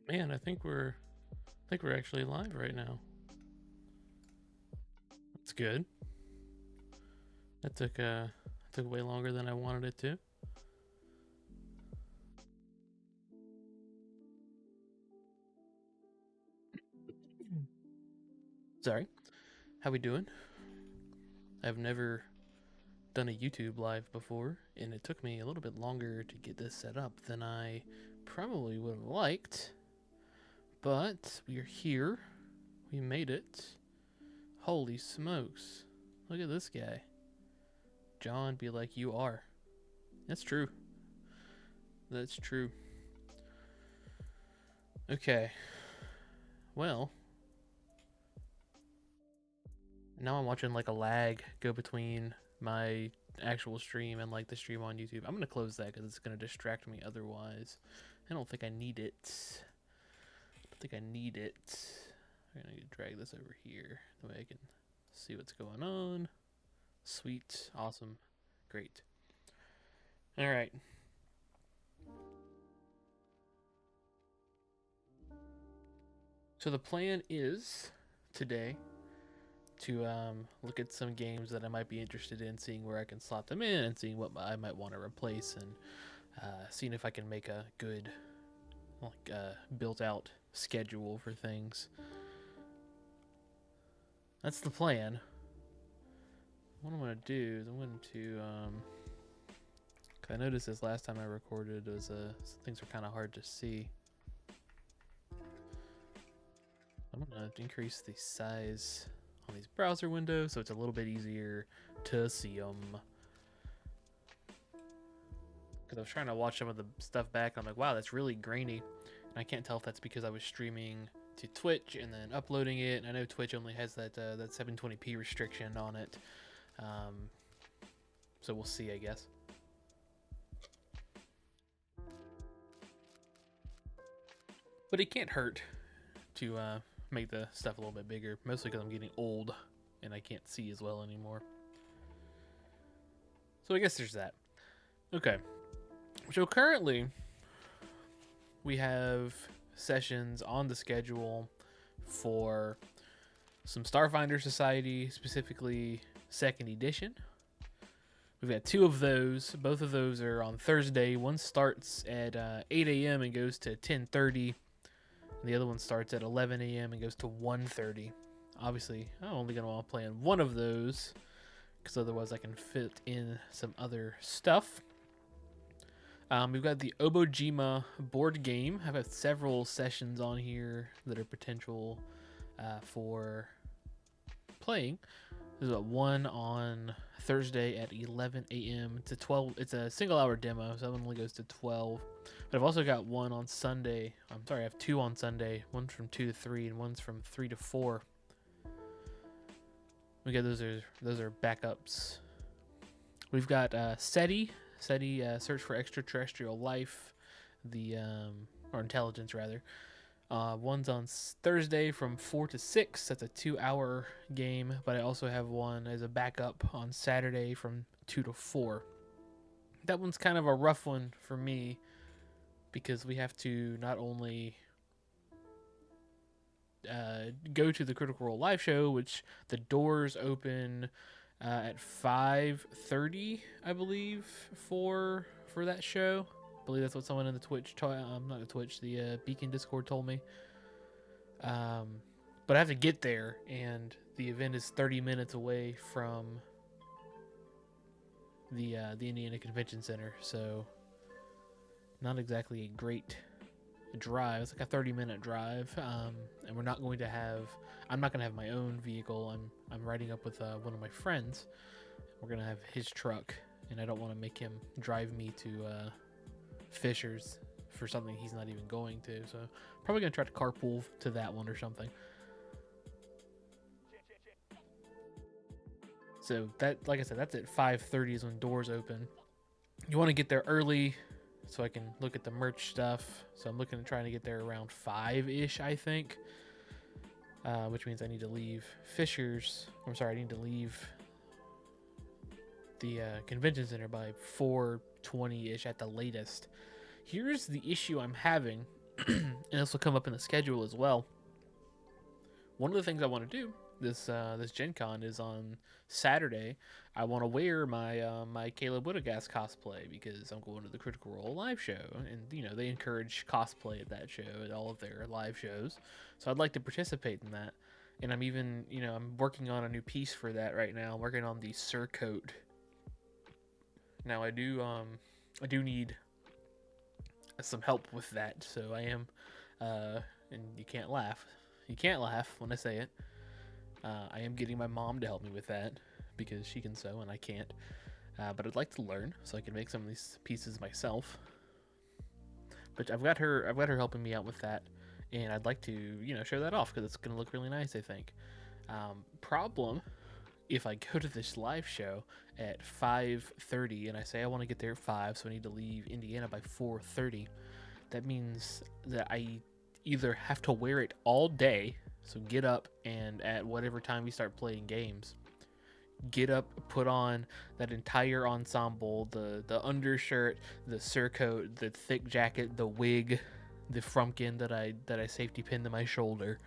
Man, I think we're actually live right now. That's good. That took way longer than I wanted it to. Sorry. How we doing? I've never done a YouTube live before, and it took me a little bit longer to get this set up than I probably would have liked. But we are here. We made it. Holy smokes. Look at this guy. John be like you are. That's true. That's true. Okay. Well, now I'm watching like a lag go between my actual stream and like the stream on YouTube. I'm gonna close that because it's gonna distract me otherwise. I don't think I need it. I don't think I need it. I'm gonna drag this over here. That way I can see what's going on. Sweet. Awesome. Great. Alright. So the plan is today to look at some games that I might be interested in, seeing where I can slot them in, and seeing what I might want to replace, and seeing if I can make a good, like, built-out schedule for things. That's the plan. What I'm gonna do is I'm going to, cause I noticed this last time I recorded was some things are kind of hard to see. I'm gonna increase the size on these browser windows so it's a little bit easier to see them. Because I was trying to watch some of the stuff back, and I'm like, wow, that's really grainy. And I can't tell if that's because I was streaming to Twitch and then uploading it. And I know Twitch only has that 720p restriction on it. So we'll see, I guess. But it can't hurt to make the stuff a little bit bigger, mostly because I'm getting old and I can't see as well anymore. So I guess there's that. Okay. So currently, we have sessions on the schedule for some Starfinder Society, specifically 2nd edition. We've got 2 of those. Both of those are on Thursday. One starts at 8 a.m. and goes to 10:30. And the other one starts at 11 a.m. and goes to 1:30. Obviously, I'm only going to want to play on one of those, because otherwise I can fit in some other stuff. We've got the Obojima board game. I've had several sessions on here that are potential for playing. There's one on Thursday at 11 a.m. to 12. It's a single-hour demo, so that one only goes to 12. But I've also got one on Sunday. I'm sorry, I have 2 on Sunday. One's from 2 to 3, and one's from 3 to 4. We got those are backups. We've got SETI. SETI, Search for Extraterrestrial Life, or intelligence rather. One's on Thursday from 4 to 6. That's a 2-hour game, but I also have one as a backup on Saturday from 2 to 4. That one's kind of a rough one for me because we have to not only go to the Critical Role live show, which the doors open at 5:30, I believe, for that show. I believe that's what someone in the Twitch, not the Twitch, the Beacon Discord told me. But I have to get there, and the event is 30 minutes away from the Indiana Convention Center, so not exactly a great drive. It's like a 30-minute drive, and we're not going to have. I'm not going to have my own vehicle. I'm riding up with one of my friends. We're going to have his truck, and I don't want to make him drive me to Fisher's for something he's not even going to. So probably going to try to carpool to that one or something. So that, like I said, that's at 5:30 is when doors open. You want to get there early so I can look at the merch stuff. So I'm looking at trying to get there around 5-ish, I think. Which means I need to leave Fisher's. I'm sorry, I need to leave the convention center by 4:20-ish at the latest. Here's the issue I'm having. and this will come up in the schedule as well. One of the things I want to do this Gen Con is on Saturday. I want to wear my Caleb Widogast cosplay because I'm going to the Critical Role live show, and they encourage cosplay at that show at all of their live shows. So I'd like to participate in that. And I'm even I'm working on a new piece for that right now. I'm working on the surcoat. Now I do need some help with that, so I am and you can't laugh. You can't laugh when I say it. I am getting my mom to help me with that because she can sew and I can't. But I'd like to learn so I can make some of these pieces myself. But I've got her helping me out with that, and I'd like to show that off because it's gonna look really nice, I think. Problem, if I go to this live show at 5:30 and I say I want to get there at 5, so I need to leave Indiana by 4:30, that means that I either have to wear it all day, so get up and at whatever time we start playing games, get up, put on that entire ensemble, the undershirt, the surcoat, the thick jacket, the wig, the frumpkin that I safety pinned to my shoulder,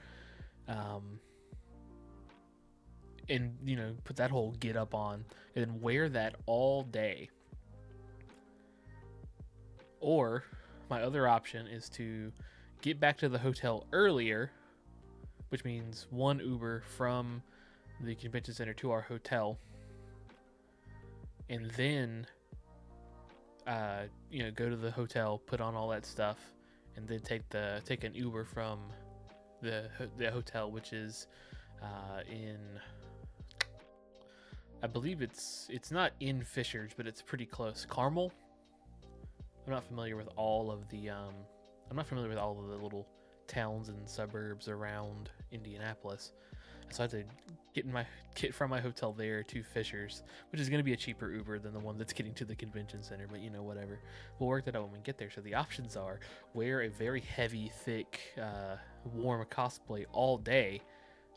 and put that whole get up on and wear that all day. Or my other option is to get back to the hotel earlier, which means one Uber from the convention center to our hotel, and then go to the hotel, put on all that stuff, and then take an Uber from the hotel, which is in, I believe it's not in Fishers, but it's pretty close. Carmel. I'm not familiar with all of the little towns and suburbs around Indianapolis. So I had to get from my hotel there to Fishers, which is going to be a cheaper Uber than the one that's getting to the convention center, but whatever. We'll work that out when we get there. So the options are wear a very heavy, thick, warm cosplay all day,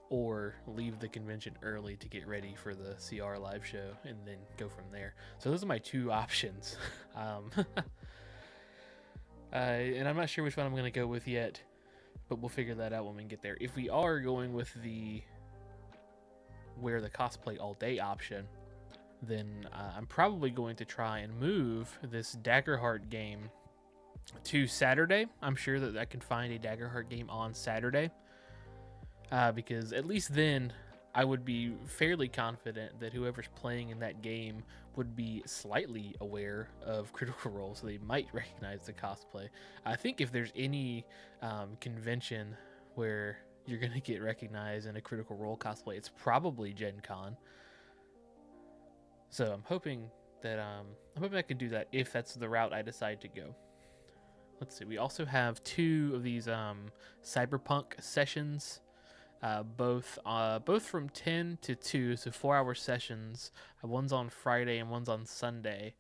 or leave the convention early to get ready for the CR live show and then go from there. So those are my two options. And I'm not sure which one I'm going to go with yet, but we'll figure that out when we get there. If we are going with the wear the cosplay all day option, then I'm probably going to try and move this Daggerheart game to Saturday. I'm sure that I can find a Daggerheart game on Saturday, because at least then I would be fairly confident that whoever's playing in that game would be slightly aware of Critical Role, so they might recognize the cosplay. I think if there's any convention where you're going to get recognized in a Critical Role cosplay, it's probably Gen Con. So I'm hoping that I can do that if that's the route I decide to go. Let's see. We also have 2 of these Cyberpunk sessions. Both from 10 to 2, so 4-hour sessions. One's on Friday and one's on Sunday.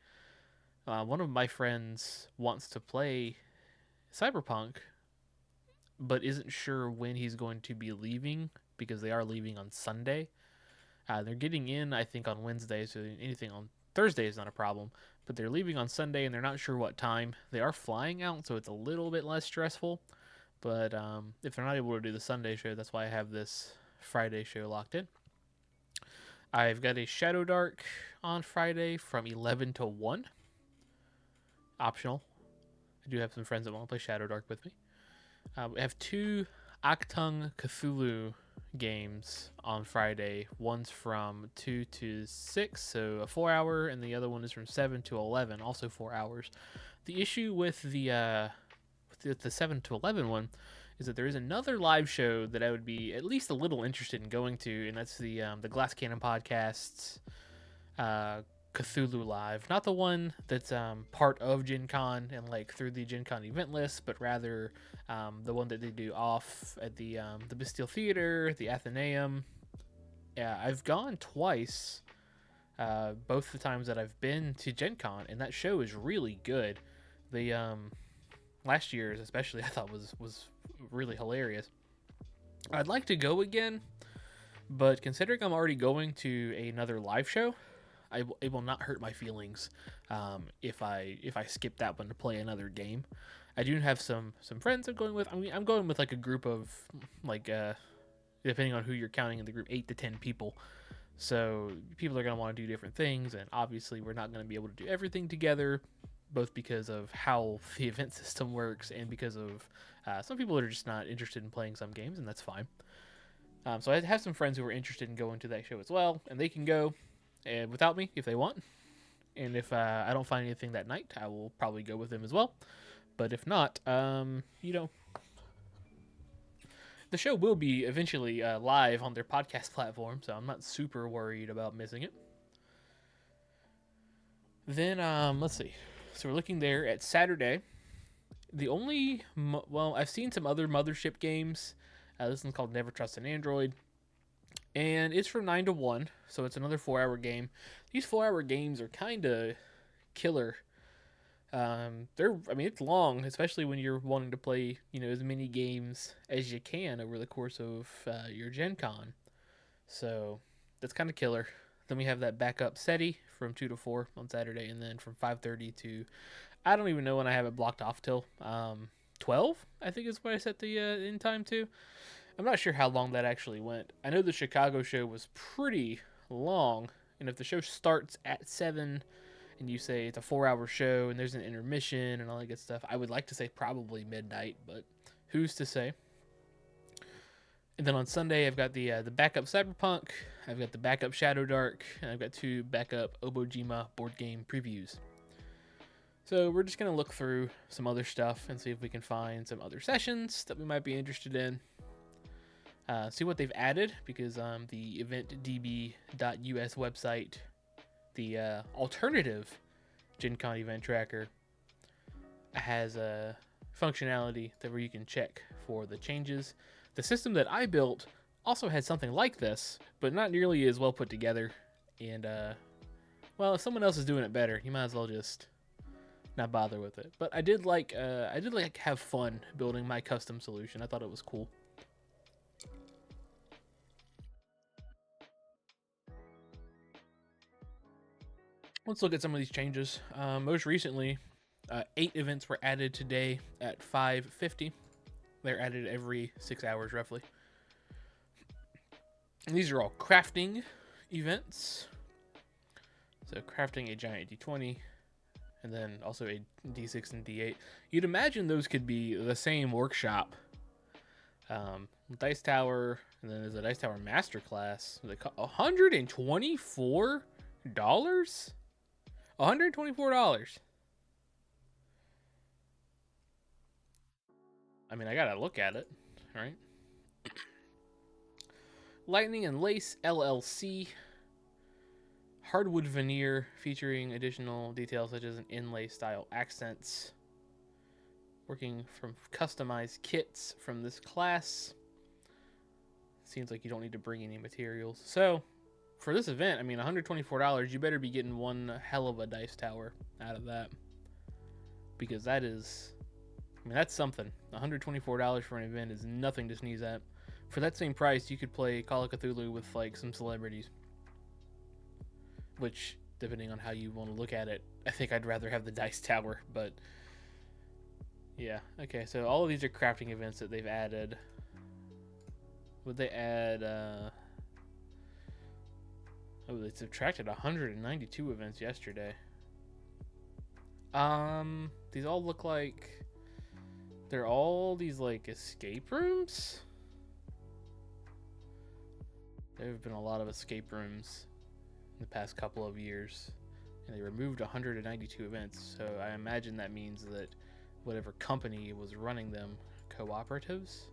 One of my friends wants to play Cyberpunk, but isn't sure when he's going to be leaving because they are leaving on Sunday. They're getting in, I think, on Wednesday, so anything on Thursday is not a problem. But they're leaving on Sunday, and they're not sure what time. They are flying out, so it's a little bit less stressful. But if they're not able to do the Sunday show, that's why I have this Friday show locked in. I've got a Shadow Dark on Friday from 11 to 1. Optional. I do have some friends that want to play Shadow Dark with me. We have 2 Achtung Cthulhu games on Friday. One's from 2 to 6, so a 4-hour, and the other one is from 7 to 11, also 4 hours. The issue with the 7 to 11 one is that there is another live show that I would be at least a little interested in going to, and that's the Glass Cannon Podcast's Cthulhu Live. Not the one that's part of Gen Con and through the Gen Con event list, but rather the one that they do off at the Bastille Theater, the Athenaeum. Yeah, I've gone twice, both the times that I've been to Gen Con, and that show is really good. The last year's especially I thought was really hilarious. I'd like to go again, but considering I'm already going to another live show, it will not hurt my feelings if I skip that one to play another game. I do have some friends I'm going with. I mean, I'm going with like a group of like depending on who you're counting in the group, 8 to 10 people. So people are going to want to do different things, and obviously we're not going to be able to do everything together, both because of how the event system works and because of some people are just not interested in playing some games, and that's fine. So I have some friends who are interested in going to that show as well, and they can go and without me if they want. And if I don't find anything that night, I will probably go with them as well. But if not, the show will be eventually live on their podcast platform, so I'm not super worried about missing it. Then let's see. So we're looking there at Saturday. The only I've seen some other Mothership games. This one's called Never Trust an Android, and it's from 9 to 1, so it's another 4-hour game. These 4-hour games are kind of killer. It's long, especially when you're wanting to play, as many games as you can over the course of your Gen Con. So that's kind of killer. Then we have that backup SETI from 2 to 4 on Saturday, and then from 5:30 to, I don't even know when I have it blocked off till 12. I think is what I set the end time to. I'm not sure how long that actually went. I know the Chicago show was pretty long, and if the show starts at 7 and you say it's a 4-hour show and there's an intermission and all that good stuff, I would like to say probably midnight, but who's to say? And then on Sunday, I've got the backup Cyberpunk, I've got the backup Shadow Dark, and I've got 2 backup Obojima board game previews. So we're just going to look through some other stuff and see if we can find some other sessions that we might be interested in. See what they've added, because the eventdb.us website, the alternative Gen Con event tracker, has a functionality where you can check for the changes. The system that I built also had something like this, but not nearly as well put together. And if someone else is doing it better, you might as well just not bother with it. But I did like have fun building my custom solution. I thought it was cool. Let's look at some of these changes. Most recently, 8 events were added today at 5:50. They're added every 6 hours, roughly. And these are all crafting events. So crafting a giant D20, and then also a D6 and D8. You'd imagine those could be the same workshop. Dice Tower, and then there's a Dice Tower Masterclass. They cost $124. $124. I mean, I gotta look at it, right? Lightning and Lace LLC. Hardwood veneer featuring additional details such as an inlay style accents. Working from customized kits from this class. Seems like you don't need to bring any materials. So, for this event, I mean, $124, you better be getting one hell of a dice tower out of that. Because that's something. $124 for an event is nothing to sneeze at. For that same price, you could play Call of Cthulhu with, like, some celebrities. Which, depending on how you want to look at it, I think I'd rather have the dice tower, but yeah. Okay, so all of these are crafting events that they've added. Would they add, they subtracted 192 events yesterday. These all look like they're all these, like, escape rooms? There have been a lot of escape rooms in the past couple of years, and they removed 192 events, so I imagine that means that whatever company was running them, cooperatives,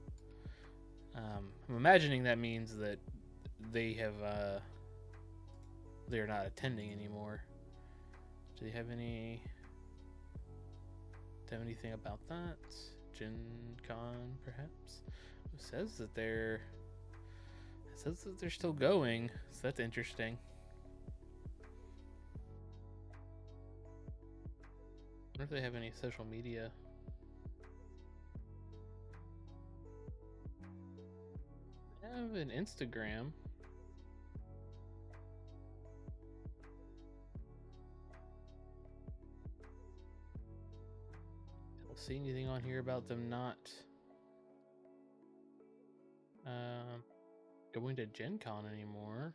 I'm imagining that means that they have they're not attending anymore. Do they have anything about that? Gen Con, perhaps? It says that they're still going, so that's interesting. I wonder if they have any social media. They have an Instagram. see anything on here about them not going to Gen Con anymore.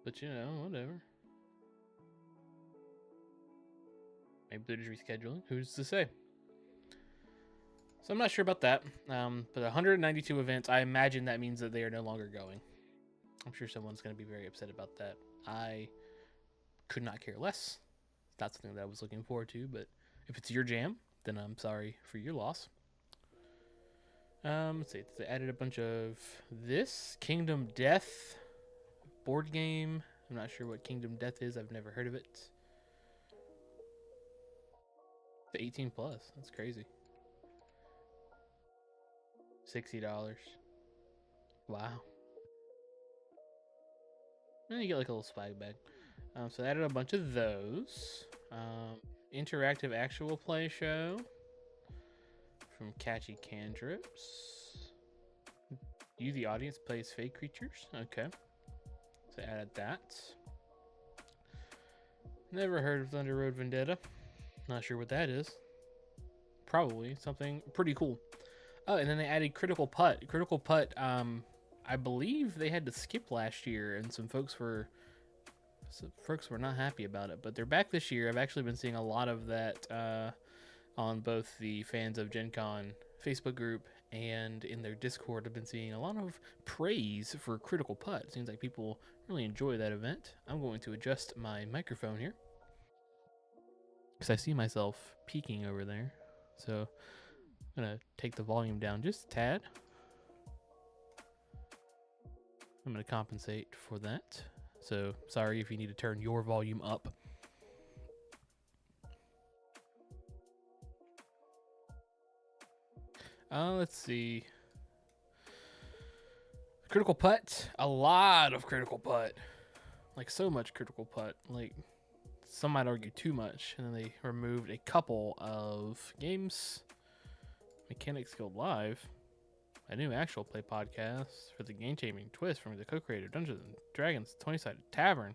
But you know, whatever. Maybe they're just rescheduling. Who's to say? So I'm not sure about that. But 192 events, I imagine that means that they are no longer going. I'm sure someone's going to be very upset about that. I could not care less. That's something that I was looking forward to, but if it's your jam, then I'm sorry for your loss. Let's see. They added a bunch of this Kingdom Death board game. I'm not sure what Kingdom Death is. I've never heard of it. The 18 plus. That's crazy. $60. Wow. And you get like a little swag bag. So they added a bunch of those. Interactive actual play show from Catchy Cantrips. You, the audience, plays fake creatures. Okay. So I added that. Never heard of Thunder Road Vendetta. Not sure what that is. Probably something pretty cool. Oh, and then they added Critical Putt. Critical Putt, I believe they had to skip last year, and some folks were not happy about it. But they're back this year. I've actually been seeing a lot of that on both the Fans of Gen Con Facebook group and in their Discord. I've been seeing a lot of praise for Critical Putt. It seems like people really enjoy that event. I'm going to adjust my microphone here because I see myself peeking over there. So I'm going to take the volume down just a tad. I'm going to compensate for that. So sorry if you need to turn your volume up. Let's see. Critical Putt. A lot of Critical Putt. Like so much Critical Putt. Like some might argue too much. And then they removed a couple of games. Mechanics Guild Live. A new actual play podcast for the game-changing twist from the co-creator Dungeons and Dragons 20-sided tavern.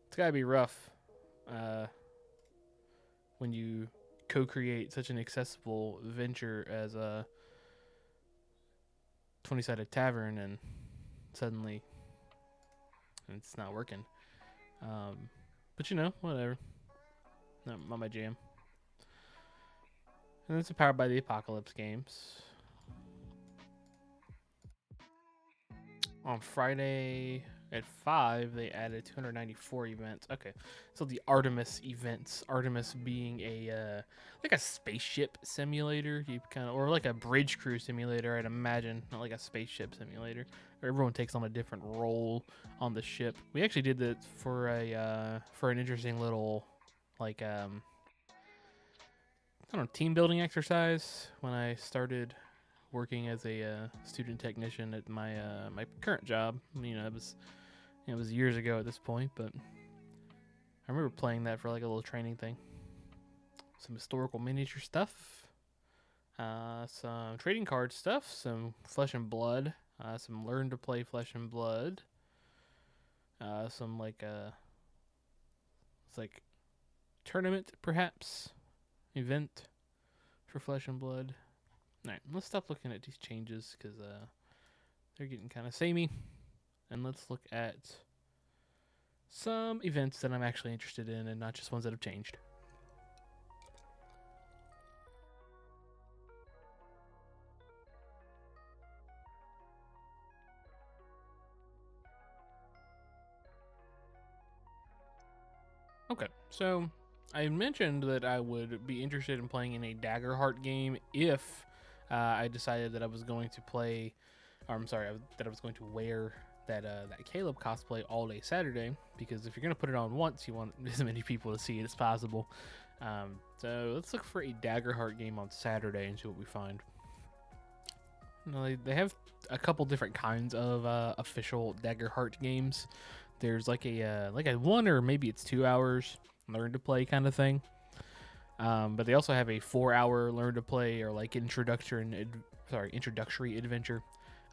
It's gotta be rough when you co-create such an accessible venture as a 20-sided tavern and suddenly it's not working. But you know, whatever. Not my jam. And it's powered by the Apocalypse Games. On Friday at 5, they added 294 events. Okay, so the Artemis events. Artemis being a like a spaceship simulator, you kind of, or like a bridge crew simulator, I'd imagine, not like a spaceship simulator. Where everyone takes on a different role on the ship. We actually did that for an interesting little like I don't know, team building exercise when I started working as a student technician at my my current job. You know, it was years ago at this point, but I remember playing that for like a little training thing. Some historical miniature stuff, some trading card stuff, some Flesh and Blood, some Learn to Play Flesh and Blood, some like it's like tournament perhaps. Event for Flesh and Blood. Alright, let's stop looking at these changes because they're getting kind of samey. And let's look at some events that I'm actually interested in and not just ones that have changed. Okay, so I mentioned that I would be interested in playing in a Daggerheart game if I decided that I was going to play, or I'm sorry, that I was going to wear that Caleb cosplay all day Saturday, because if you're going to put it on once, you want as many people to see it as possible. So let's look for a Daggerheart game on Saturday and see what we find. You know, they have a couple different kinds of official Daggerheart games. There's like a 1 or maybe it's 2 hours learn to play kind of thing, but they also have a 4-hour learn to play or like introductory adventure.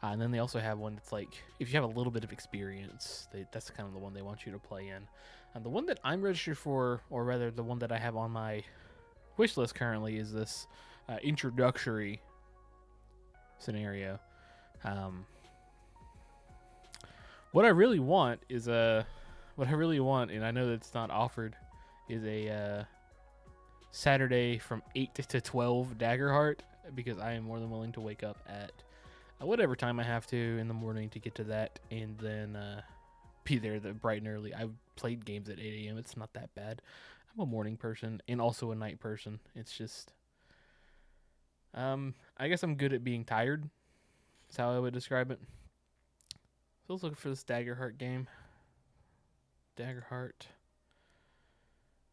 And then they also have one that's like, if you have a little bit of experience, that's kind of the one they want you to play in. And the one that I'm registered for, or rather the one that I have on my wish list currently, is this introductory scenario. What I really want is and I know that it's not offered, is a Saturday from 8 to 12 Daggerheart, because I am more than willing to wake up at whatever time I have to in the morning to get to that, and then be there bright and early. I've played games at 8 a.m. It's not that bad. I'm a morning person and also a night person. It's just, I guess I'm good at being tired. That's how I would describe it. So let's look for this Daggerheart game. Daggerheart.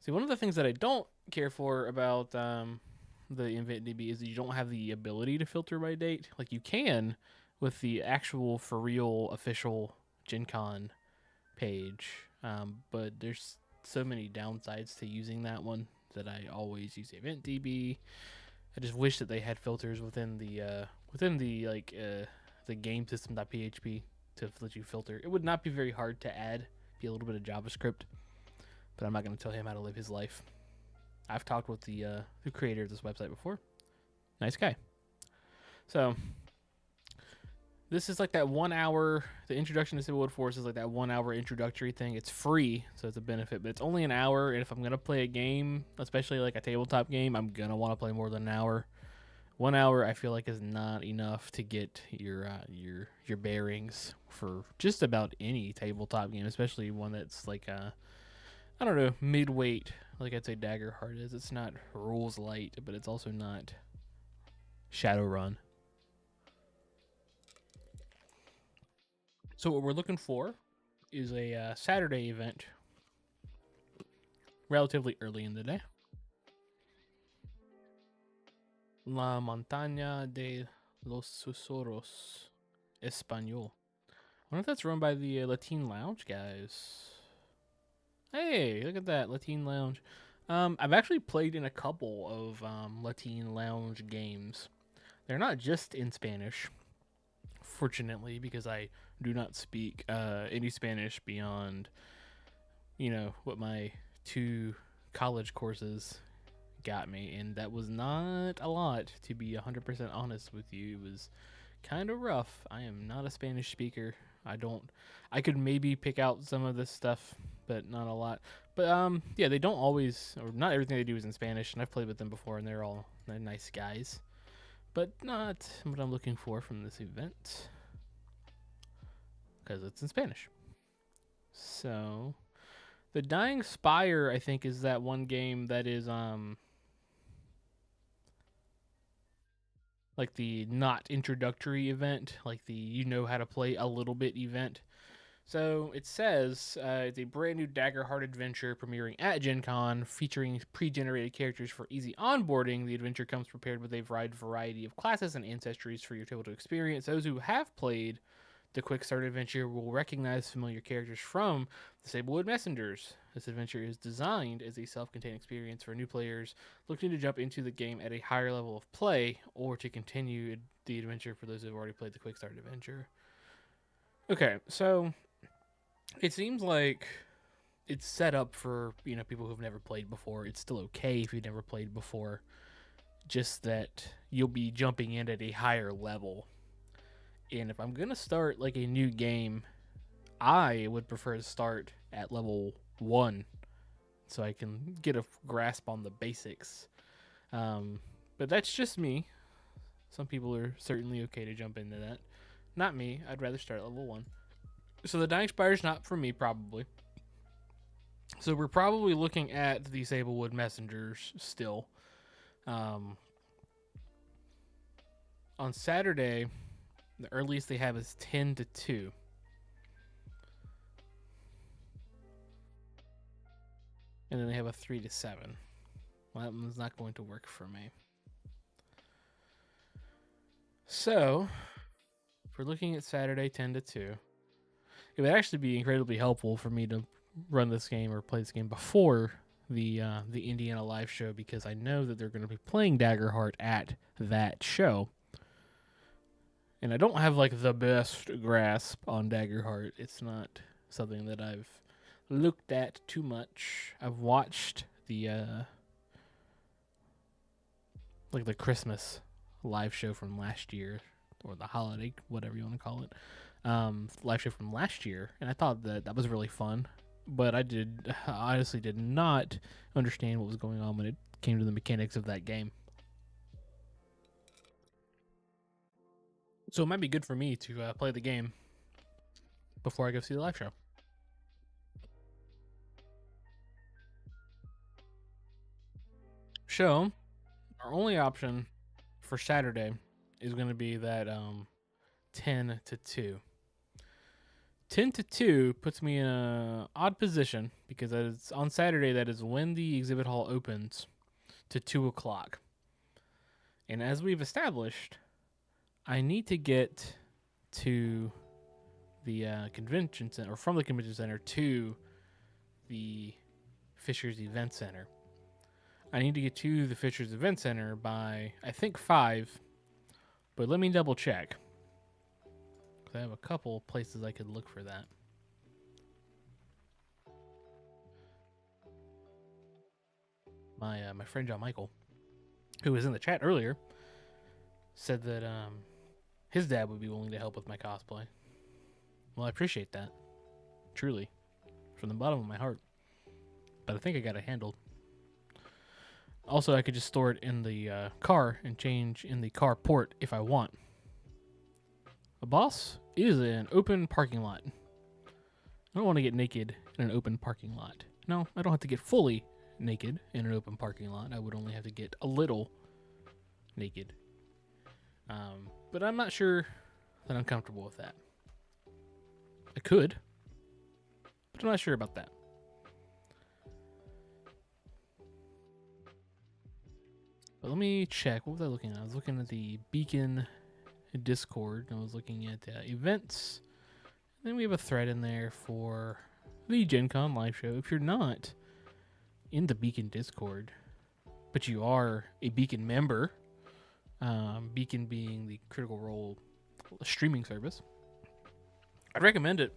See, one of the things that I don't care for about the InventDB is that you don't have the ability to filter by date. Like, you can with the actual for real official Gen Con page, but there's so many downsides to using that one that I always use InventDB. I just wish that they had filters within the game system.php to let you filter. It would not be very hard to add, be a little bit of JavaScript, but I'm not going to tell him how to live his life. I've talked with the creator of this website before. Nice guy. So this is like that 1 hour. The introduction to Civil War Force is like that 1 hour introductory thing. It's free, so it's a benefit, but it's only an hour. And if I'm gonna play a game, especially like a tabletop game, I'm gonna want to play more than an hour. 1 hour, I feel like, is not enough to get your bearings for just about any tabletop game, especially one that's like I don't know, mid-weight. Like I'd say Daggerheart is. It's not rules light, but it's also not Shadowrun. So what we're looking for is a Saturday event, relatively early in the day. La Montaña de los Susurros Español. I wonder if that's run by the Latin Lounge guys. Hey, look at that, Latin Lounge. I've actually played in a couple of Latin Lounge games. They're not just in Spanish, fortunately, because I do not speak any Spanish beyond, what my 2 college courses got me, and that was not a lot, to be 100% honest with you. It was kind of rough. I am not a Spanish speaker. I could maybe pick out some of this stuff, but not a lot. But yeah, they don't always, or not everything they do is in Spanish, and I've played with them before, and they're nice guys, but not what I'm looking for from this event, because it's in Spanish. So the Dying Spire, I think, is that one game that is like the not introductory event, like the how to play a little bit event. So it says it's a brand new Daggerheart adventure premiering at Gen Con, featuring pre-generated characters for easy onboarding. The adventure comes prepared with a wide variety of classes and ancestries for your table to experience. Those who have played the Quick Start adventure will recognize familiar characters from the Sablewood Messengers. This adventure is designed as a self-contained experience for new players looking to jump into the game at a higher level of play, or to continue the adventure for those who have already played the Quick Start adventure. Okay, so it seems like it's set up for people who've never played before. It's still okay if you've never played before, just that you'll be jumping in at a higher level. And if I'm gonna start like a new game, I would prefer to start at level 1, so I can get a grasp on the basics. But that's just me. Some people are certainly okay to jump into that. Not me. I'd rather start at level 1. So the Dying Spire is not for me, probably. So we're probably looking at the Sablewood Messengers still. On Saturday, the earliest they have is 10 to 2. And then they have a 3 to 7. Well, that one's not going to work for me. So, if we're looking at Saturday 10 to 2, it would actually be incredibly helpful for me to run this game or play this game before the Indiana live show, because I know that they're going to be playing Daggerheart at that show. And I don't have like the best grasp on Daggerheart. It's not something that I've looked at too much. I've watched the like the Christmas live show from last year, or the holiday, whatever you want to call it, live show from last year, and I thought that that was really fun. But I honestly did not understand what was going on when it came to the mechanics of that game. So it might be good for me to play the game before I go see the live show. So our only option for Saturday is going to be that 10 to 2. 10 to 2 puts me in an odd position because that is, on Saturday, that is when the exhibit hall opens to 2 o'clock. And as we've established, I need to get to the convention center, or from the convention center to the Fishers Event Center. I need to get to the Fishers Event Center by, I think, 5, but let me double check. I have a couple places I could look for that. My friend John Michael, who was in the chat earlier, said that his dad would be willing to help with my cosplay. Well, I appreciate that, truly, from the bottom of my heart. But I think I got it handled. Also, I could just store it in the car and change in the car port if I want. A boss is an open parking lot. I don't want to get naked in an open parking lot. No, I don't have to get fully naked in an open parking lot. I would only have to get a little naked. But I'm not sure that I'm comfortable with that. I could, but I'm not sure about that. But let me check. What was I looking at? I was looking at the Beacon Discord. I was looking at events. And then we have a thread in there for the Gen Con live show. If you're not in the Beacon Discord, but you are a Beacon member, Beacon being the Critical Role streaming service, I'd recommend it,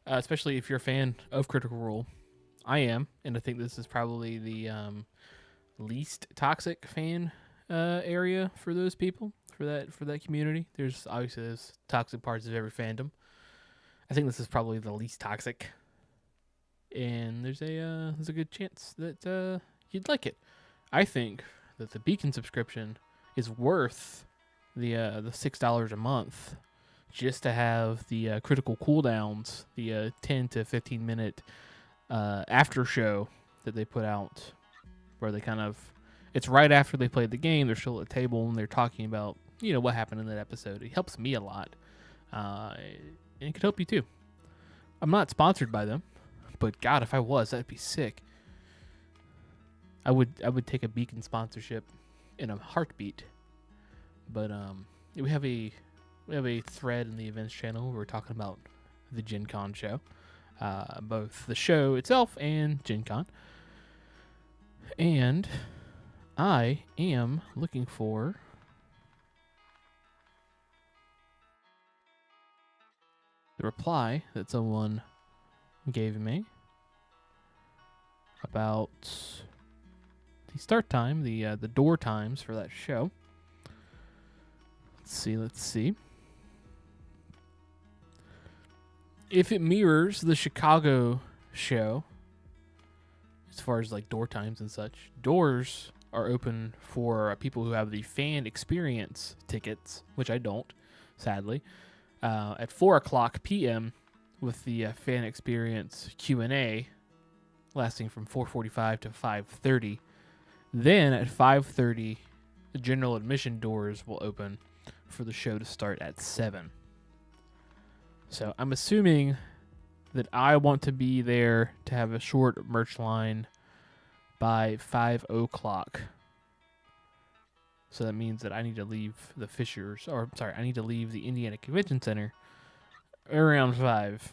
especially if you're a fan of Critical Role. I am, and I think this is probably the least toxic fan area for those people, for that community. There's obviously those toxic parts of every fandom. I think this is probably the least toxic, and there's a good chance that you'd like it. I think that the Beacon subscription is worth the $6 a month just to have the critical cooldowns, the 10 to 15 minute after show that they put out, where they kind of, it's right after they played the game, they're still at the table and they're talking about, you know, what happened in that episode. It helps me a lot, and it could help you too. I'm not sponsored by them, but God, if I was, that'd be sick. I would take a Beacon sponsorship in a heartbeat. But we have a thread in the events channel where we're talking about the Gen Con show, both the show itself and Gen Con. And I am looking for the reply that someone gave me about the start time, the door times for that show. Let's see. If it mirrors the Chicago show, as far as like door times and such, doors are open for people who have the fan experience tickets, which I don't, sadly, at 4 o'clock p.m. with the fan experience Q&A lasting from 4:45 to 5:30. Then at 5:30, the general admission doors will open for the show to start at 7. So I'm assuming that I want to be there to have a short merch line by 5 o'clock. So that means that I need to leave the Fishers, or sorry, I need to leave the Indiana Convention Center around 5.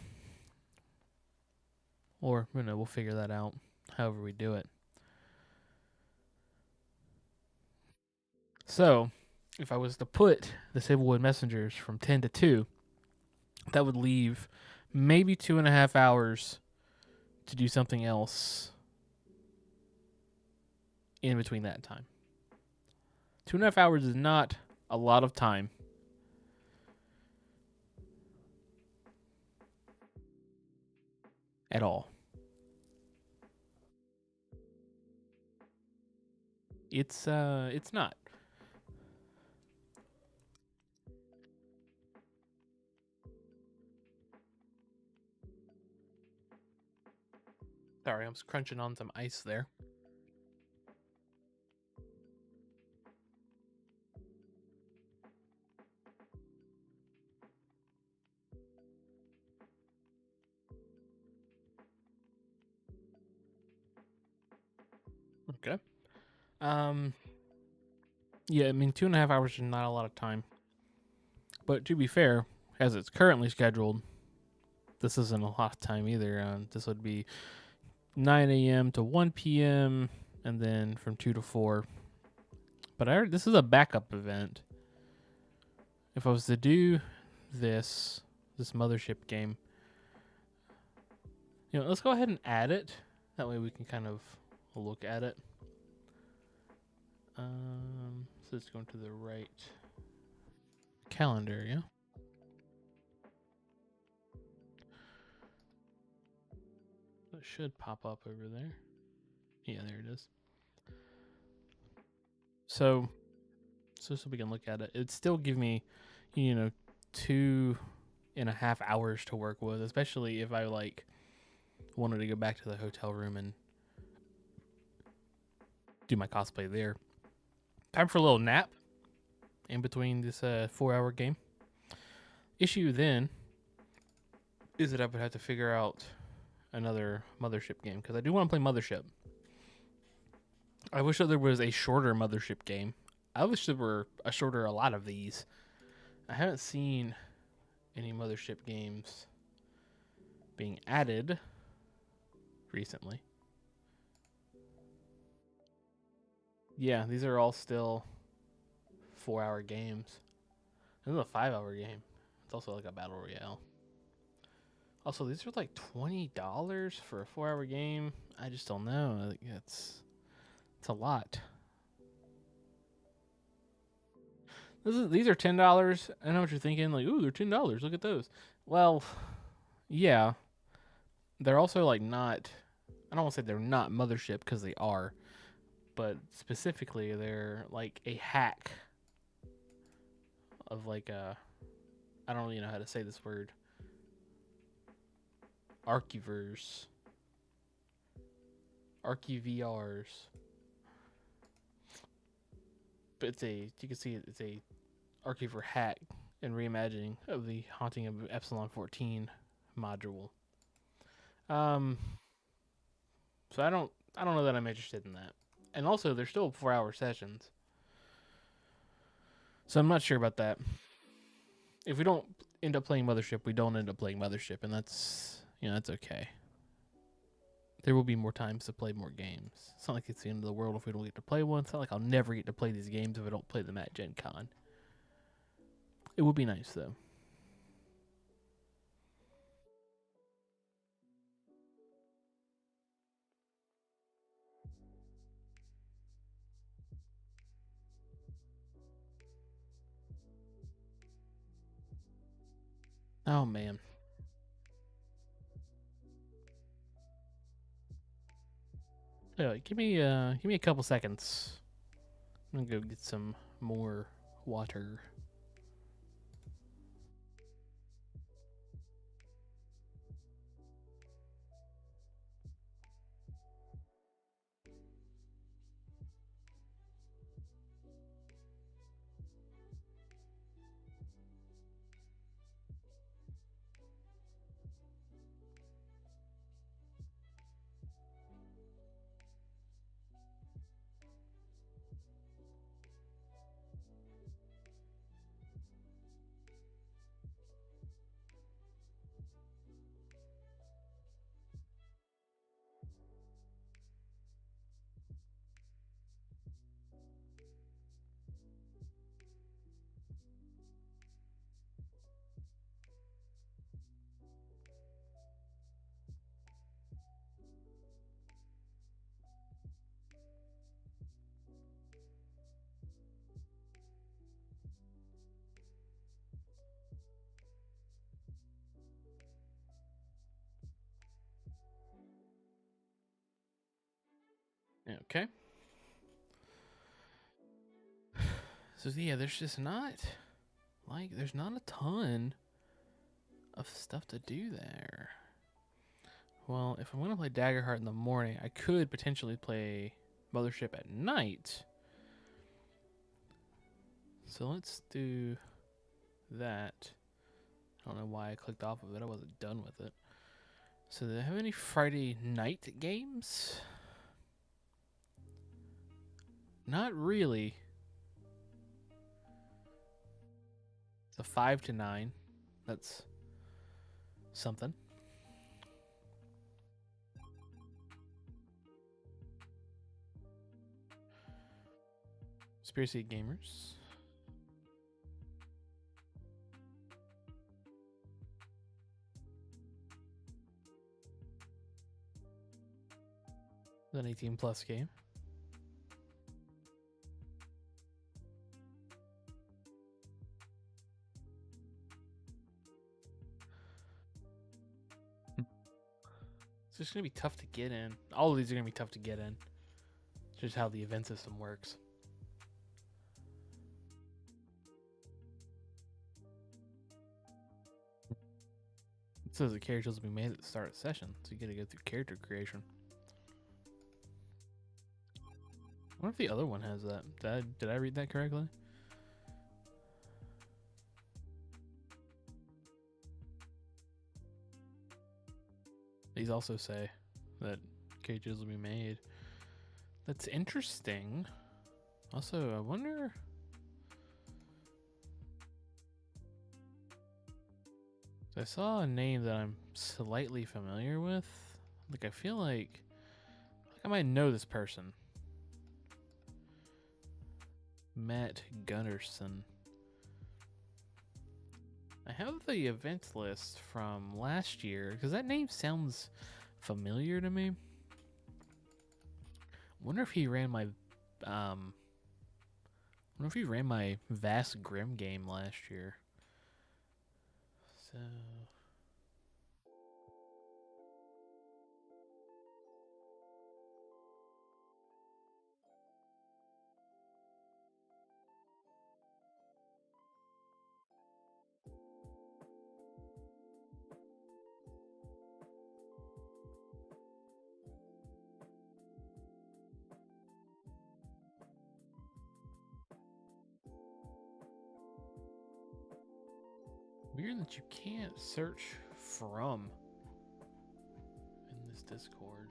Or, you know, we'll figure that out however we do it. So, if I was to put the Sablewood Messengers from 10 to 2, that would leave maybe 2.5 hours to do something else in between that time. 2.5 hours is not a lot of time. At all. It's not. Sorry, I was crunching on some ice there. Okay. Yeah, I mean 2.5 hours is not a lot of time. But to be fair, as it's currently scheduled, this isn't a lot of time either. This would be 9 a.m. to 1 p.m. and then from 2 to 4. But this is a backup event. If I was to do this mothership game, let's go ahead and add it. That way we can kind of look at it. So it's going to the right calendar, yeah? It should pop up over there. Yeah, there it is. So we can look at it. It'd still give me, 2.5 hours to work with, especially if I wanted to go back to the hotel room and do my cosplay there. Time for a little nap in between this 4-hour game. Issue then is that I would have to figure out another Mothership game because I do want to play Mothership. I wish that there was a shorter Mothership game. I wish there were a lot of these. I haven't seen any Mothership games being added recently. Yeah, these are all still 4-hour games. This is a 5-hour game. It's also like a battle royale. Also, these are like $20 for a 4-hour game. I just don't know. It's a lot. These are $10. I know what you're thinking. Like, ooh, they're $10. Look at those. Well, yeah. They're also like not. I don't want to say they're not Mothership because they are, but specifically they're like a hack of like a. I don't really know how to say this word. Archivers. Archivrs. But you can see it's a Archiver hack and reimagining of the Haunting of Epsilon 14 module. So I don't know that I'm interested in that. And also, they're still 4-hour sessions, so I'm not sure about that. If we don't end up playing Mothership, we don't end up playing Mothership, and that's that's okay. There will be more times to play more games. It's not like it's the end of the world if we don't get to play one. It's not like I'll never get to play these games if I don't play them at Gen Con. It would be nice, though. Oh, man. Yeah, give me a couple seconds. I'm gonna go get some more water. Okay. So yeah, there's just not there's not a ton of stuff to do there. Well, if I'm gonna play Daggerheart in the morning, I could potentially play Mothership at night. So let's do that. I don't know why I clicked off of it. I wasn't done with it. So do they have any Friday night games? Not really. It's a 5 to 9. That's something. Conspiracy Gamers. An 18 plus game. It's just gonna be tough to get in. All of these are gonna be tough to get in. It's just how the event system works. It says the characters will be made at the start of the session, so you gotta go through character creation. I wonder if the other one has that. Did I read that correctly? These also say that characters will be made. That's interesting. Also, I wonder. I saw a name that I'm slightly familiar with. Like I feel like I might know this person. Matt Gunnarsson. I have the event list from last year because that name sounds familiar to me. Wonder if he ran my Vast Grim game last year. So weird that you can't search from in this Discord.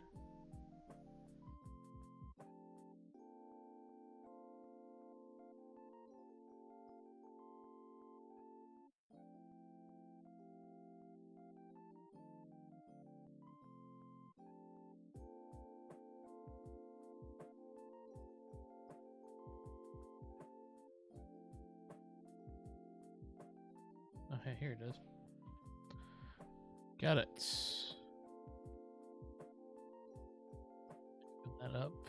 Okay, here it is. Got it. Put that up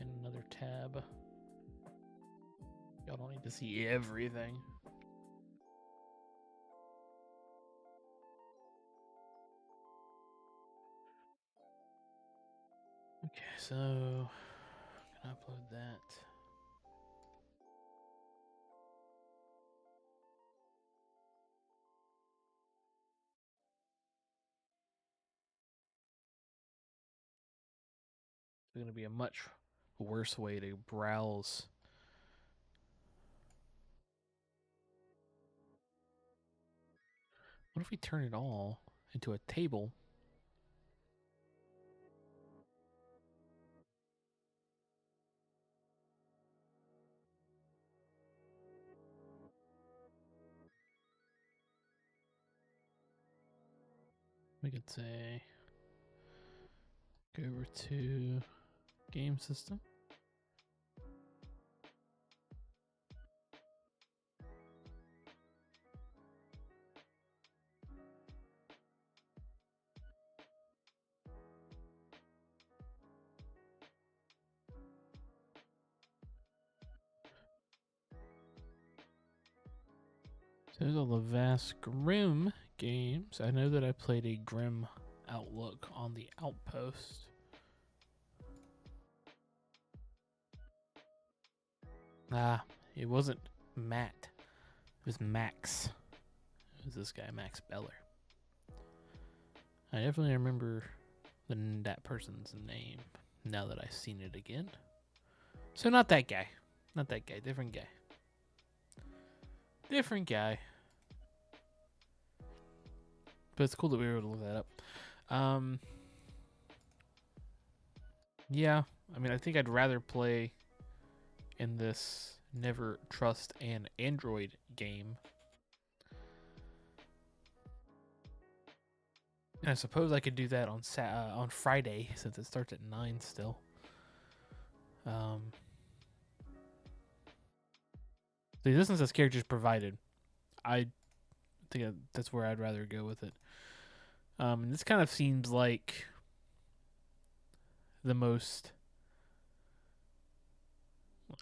in another tab. Y'all don't need to see everything. Okay, so I'm gonna upload that. It's gonna be a much worse way to browse. What if we turn it all into a table? We could say go over to game system. So there's all the Vast Grim games. I know that I played a Grim Outlook on the Outpost. Ah, it wasn't Matt. It was Max. It was this guy, Max Beller. I definitely remember that person's name now that I've seen it again. So not that guy. Not that guy. Different guy. Different guy. But it's cool that we were able to look that up. Yeah. I mean, I think I'd rather play in this Never Trust an Android game. And I suppose I could do that on Friday since it starts at 9 still. The existence of characters provided. I think that's where I'd rather go with it. This kind of seems like the most,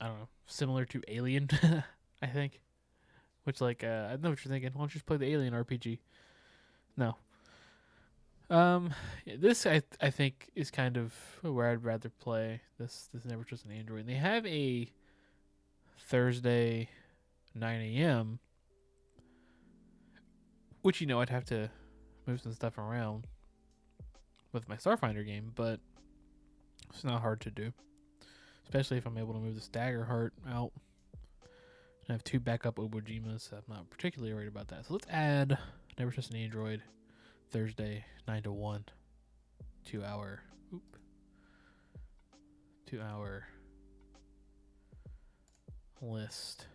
I don't know, similar to Alien, I think. Which, like, I know what you're thinking. Why don't you just play the Alien RPG? No. This I think is kind of where I'd rather play. This Never Trust an Android. And they have a Thursday 9 a.m., which I'd have to move some stuff around with my Starfinder game, but it's not hard to do, especially if I'm able to move the Staggerheart out. I have 2 backup Obojimas, so I'm not particularly worried about that. So let's add Never Trust an Android Thursday 9 to 1, 2 hour 2 hour list.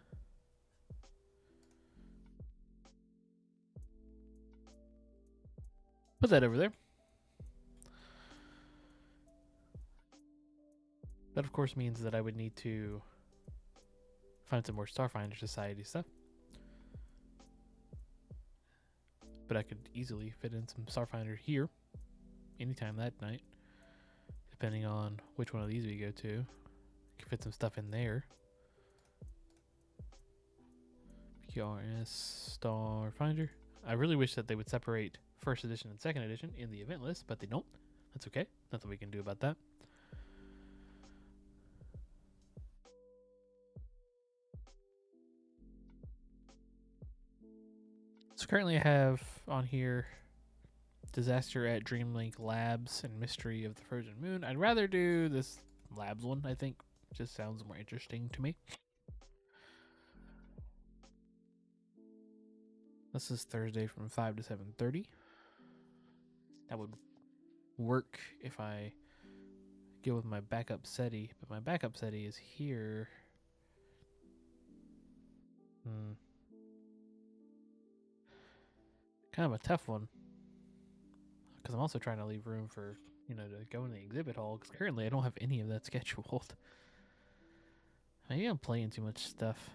Put that over there. That of course means that I would need to find some more Starfinder Society stuff. But I could easily fit in some Starfinder here anytime that night, depending on which one of these we go to. Could fit some stuff in there. PRS Starfinder. I really wish that they would separate first edition and second edition in the event list, but they don't. That's okay. Nothing we can do about that. So currently I have on here Disaster at Dreamlink Labs and Mystery of the Frozen Moon. I'd rather do this Labs one, I think. Just sounds more interesting to me. This is Thursday from 5 to 7:30. That would work if I go with my backup SETI, but my backup SETI is here. Kind of a tough one, because I'm also trying to leave room for, to go in the exhibit hall, because currently I don't have any of that scheduled. Maybe I'm playing too much stuff.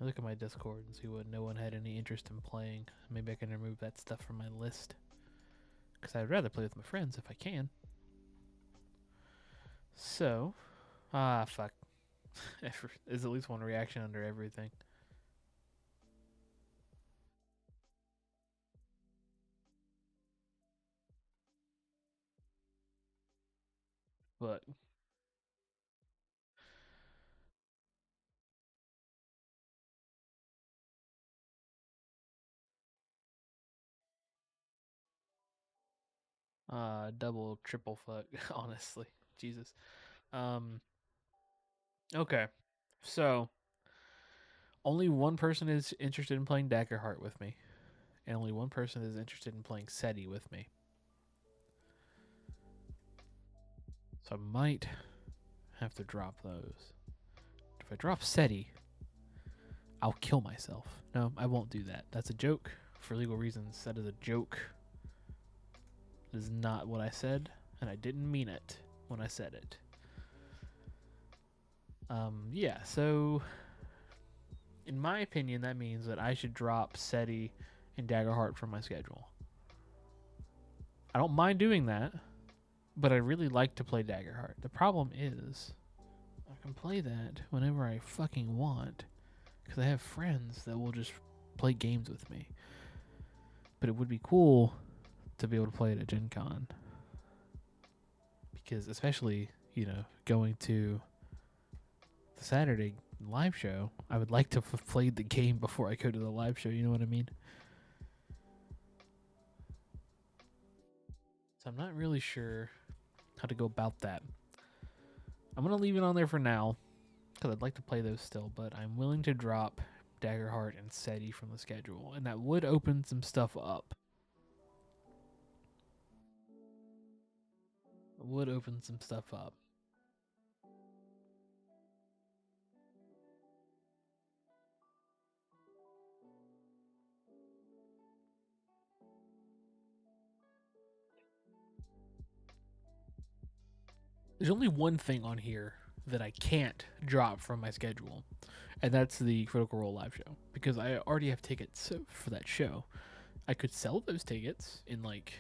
I look at my Discord and see what no one had any interest in playing. Maybe I can remove that stuff from my list, because I'd rather play with my friends if I can. So, fuck. There's at least one reaction under everything. But double, triple fuck, honestly. Jesus. Okay. So, only one person is interested in playing Daggerheart with me, and only one person is interested in playing SETI with me. So I might have to drop those. If I drop SETI, I'll kill myself. No, I won't do that. That's a joke for legal reasons. That is a joke. That is not what I said, and I didn't mean it when I said it. Yeah, so in my opinion, that means that I should drop SETI and Daggerheart from my schedule. I don't mind doing that, but I really like to play Daggerheart. The problem is, I can play that whenever I fucking want, because I have friends that will just play games with me. But it would be cool to be able to play it at Gen Con, because especially, going to the Saturday live show, I would like to have played the game before I go to the live show. You know what I mean? So I'm not really sure how to go about that. I'm going to leave it on there for now because I'd like to play those still, but I'm willing to drop Daggerheart and SETI from the schedule, and that would open some stuff up. It would open some stuff up. There's only one thing on here that I can't drop from my schedule, and that's the Critical Role live show, because I already have tickets for that show. I could sell those tickets and like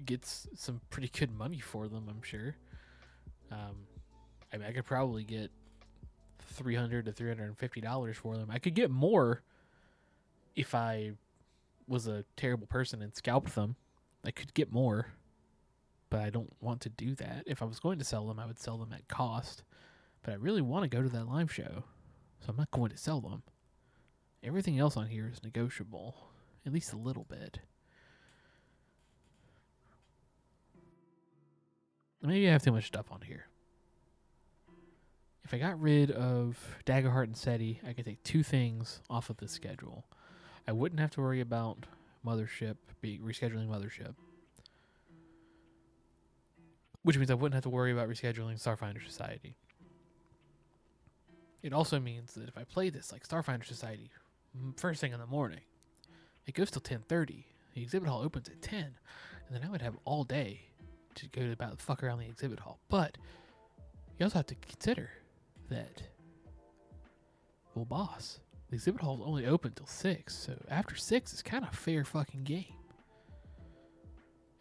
get some pretty good money for them, I'm sure. I mean, I could probably get $300 to $350 for them. I could get more if I was a terrible person and scalped them. I could get more, but I don't want to do that. If I was going to sell them, I would sell them at cost. But I really want to go to that live show, so I'm not going to sell them. Everything else on here is negotiable, at least a little bit. Maybe I have too much stuff on here. If I got rid of Daggerheart and SETI, I could take two things off of this schedule. I wouldn't have to worry about Mothership, rescheduling Mothership. Which means I wouldn't have to worry about rescheduling Starfinder Society. It also means that if I play this like Starfinder Society first thing in the morning, it goes till 10:30. The exhibit hall opens at 10, and then I would have all day to go to about fuck around the exhibit hall. But you also have to consider that, well, boss, the exhibit hall is only open till 6, so after 6 is kind of fair fucking game.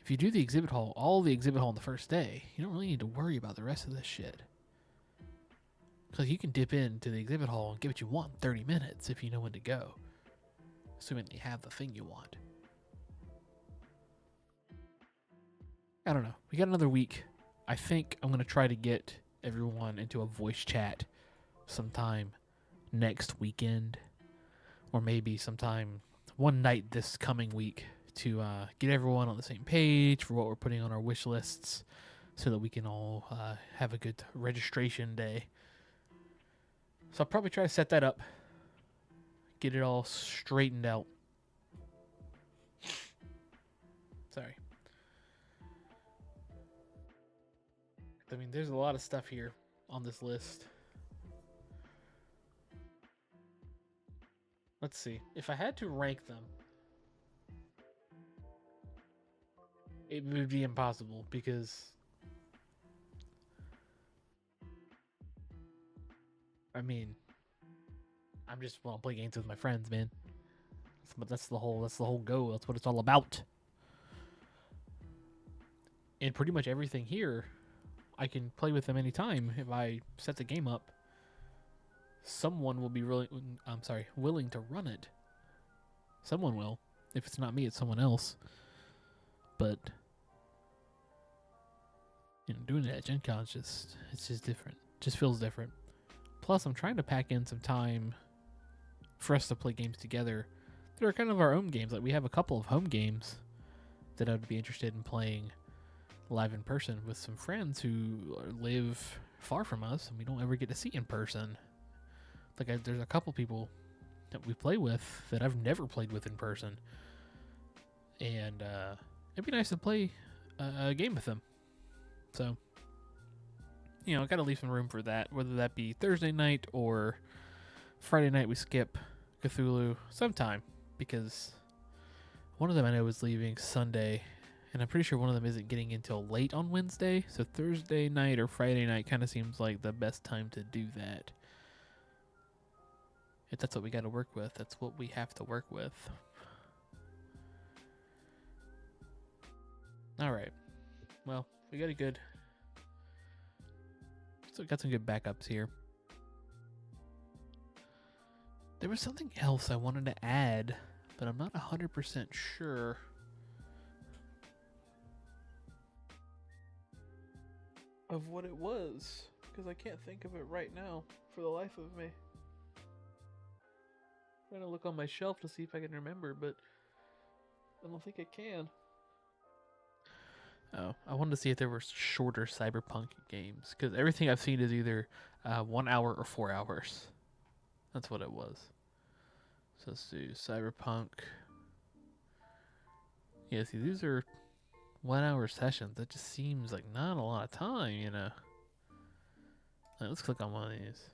If you do the exhibit hall, all the exhibit hall on the first day, you don't really need to worry about the rest of this shit. Because you can dip into the exhibit hall and get what you want in 30 minutes if you know when to go. Assuming you have the thing you want. I don't know. We got another week. I think I'm going to try to get everyone into a voice chat sometime next weekend. Or maybe sometime one night this coming week to get everyone on the same page for what we're putting on our wish lists so that we can all have a good registration day. So I'll probably try to set that up. Get it all straightened out. Sorry. I mean, there's a lot of stuff here on this list. Let's see. If I had to rank them, it would be impossible because I mean, I'm just want to play games with my friends, man. That's the whole goal. That's what it's all about. And pretty much everything here, I can play with them anytime. If I set the game up, someone will be willing to run it. Someone will. If it's not me, it's someone else. But doing it at Gen Con it's just different. Just feels different. Plus, I'm trying to pack in some time for us to play games together that are kind of our own games. Like, we have a couple of home games that I'd be interested in playing live in person with some friends who live far from us and we don't ever get to see in person. Like, there's a couple people that we play with that I've never played with in person. And it'd be nice to play a game with them. So, I gotta leave some room for that, whether that be Thursday night or Friday night we skip Cthulhu sometime, because one of them I know is leaving Sunday, and I'm pretty sure one of them isn't getting until late on Wednesday, so Thursday night or Friday night kind of seems like the best time to do that. If that's what we gotta work with, that's what we have to work with. Alright. Well, we got some good backups here. There was something else I wanted to add, but I'm not 100% sure. Of what it was. because I can't think of it right now for the life of me. I'm trying to look on my shelf to see if I can remember, but I don't think I can. Oh, I wanted to see if there were shorter Cyberpunk games, because everything I've seen is either 1 hour or 4 hours. That's what it was. So let's do Cyberpunk. Yeah, see, these are 1 hour sessions. That just seems like not a lot of time, you know. Right, let's click on one of these.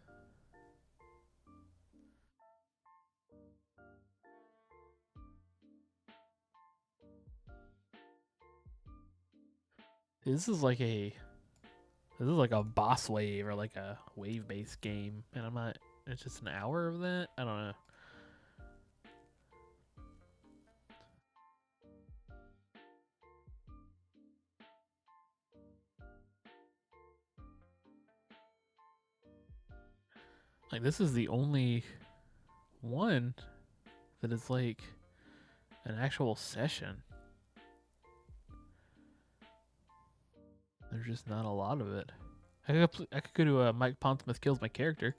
This is like a boss wave or like a wave based game, and I'm not. It's just an hour of that. I don't know. Like this is the only one that is like an actual session. There's just not a lot of it. I could go to Mike Pondsmith kills my character.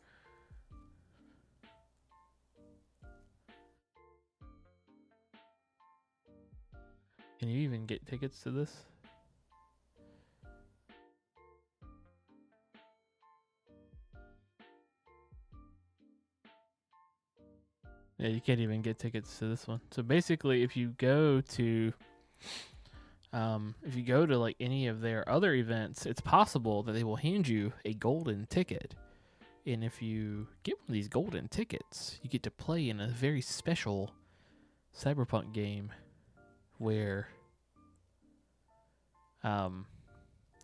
Can you even get tickets to this? Yeah, you can't even get tickets to this one. So basically, if you go to like any of their other events, it's possible that they will hand you a golden ticket. And if you get one of these golden tickets, you get to play in a very special Cyberpunk game where oh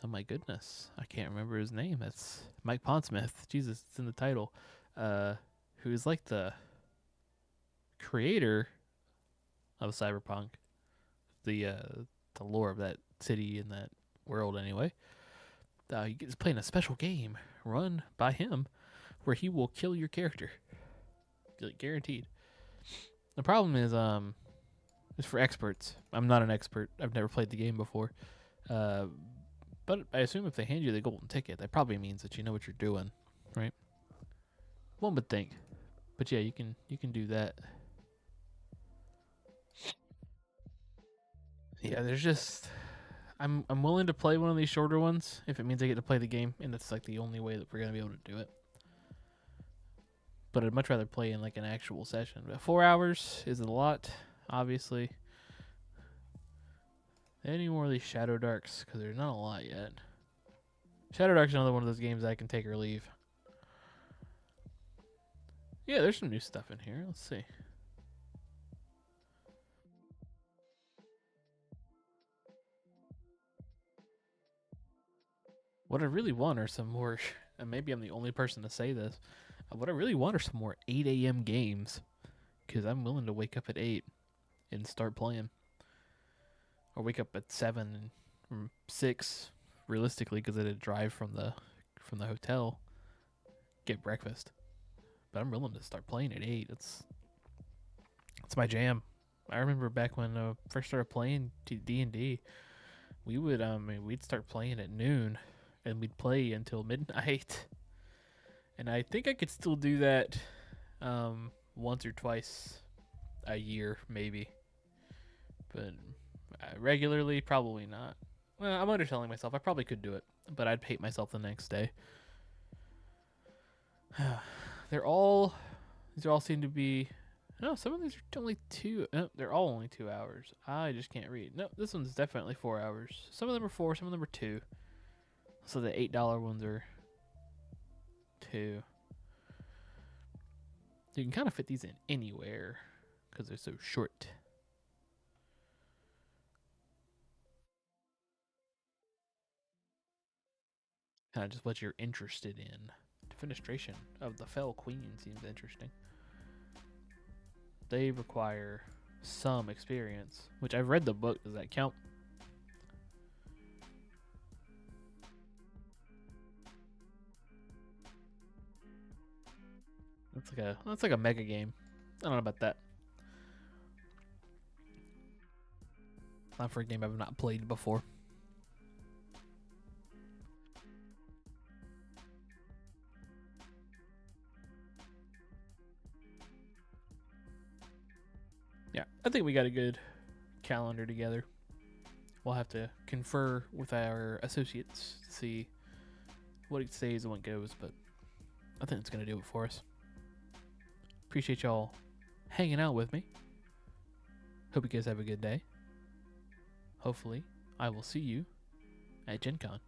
my goodness, I can't remember his name. That's Mike Pondsmith. Jesus, it's in the title. Who is like the creator of Cyberpunk, the lore of that city and that world anyway. He gets playing a special game run by him where he will kill your character. Like, guaranteed. The problem is it's for experts. I'm not an expert. I've never played the game before. But I assume if they hand you the golden ticket, that probably means that you know what you're doing, right? One would think. But yeah, you can do that. Yeah, there's just I'm willing to play one of these shorter ones if it means I get to play the game, and that's like the only way that we're gonna be able to do it. But I'd much rather play in like an actual session. But 4 hours is a lot, obviously. Any more of these Shadow Darks, because there's not a lot yet. Shadow Dark's another one of those games I can take or leave. Yeah, there's some new stuff in here. Let's see. What I really want are some more, and maybe I'm the only person to say this. What I really want are some more 8 a.m. games, because I'm willing to wake up at 8 and start playing. Or wake up at 7 or 6, realistically, because I did drive from the hotel, get breakfast. But I'm willing to start playing at 8. It's my jam. I remember back when I first started playing D&D, we would we'd start playing at noon, and we'd play until midnight. And I think I could still do that once or twice a year, maybe. But regularly, probably not. Well, I'm underselling myself. I probably could do it, but I'd hate myself the next day. These all seem to be. No, some of these are only 2. No, they're all only 2 hours. I just can't read. No, this one's definitely 4 hours. Some of them are 4, some of them are 2. So the $8 ones are 2. You can kind of fit these in anywhere because they're so short. Kind of just what you're interested in. Defenestration of the Fell Queen seems interesting. They require some experience, which I've read the book. Does that count? That's like a mega game. I don't know about that. Not for a game I've not played before. I think we got a good calendar together. We'll have to confer with our associates to see what stays and what goes, but I think it's going to do it for us. Appreciate y'all hanging out with me. Hope you guys have a good day. Hopefully, I will see you at Gen Con.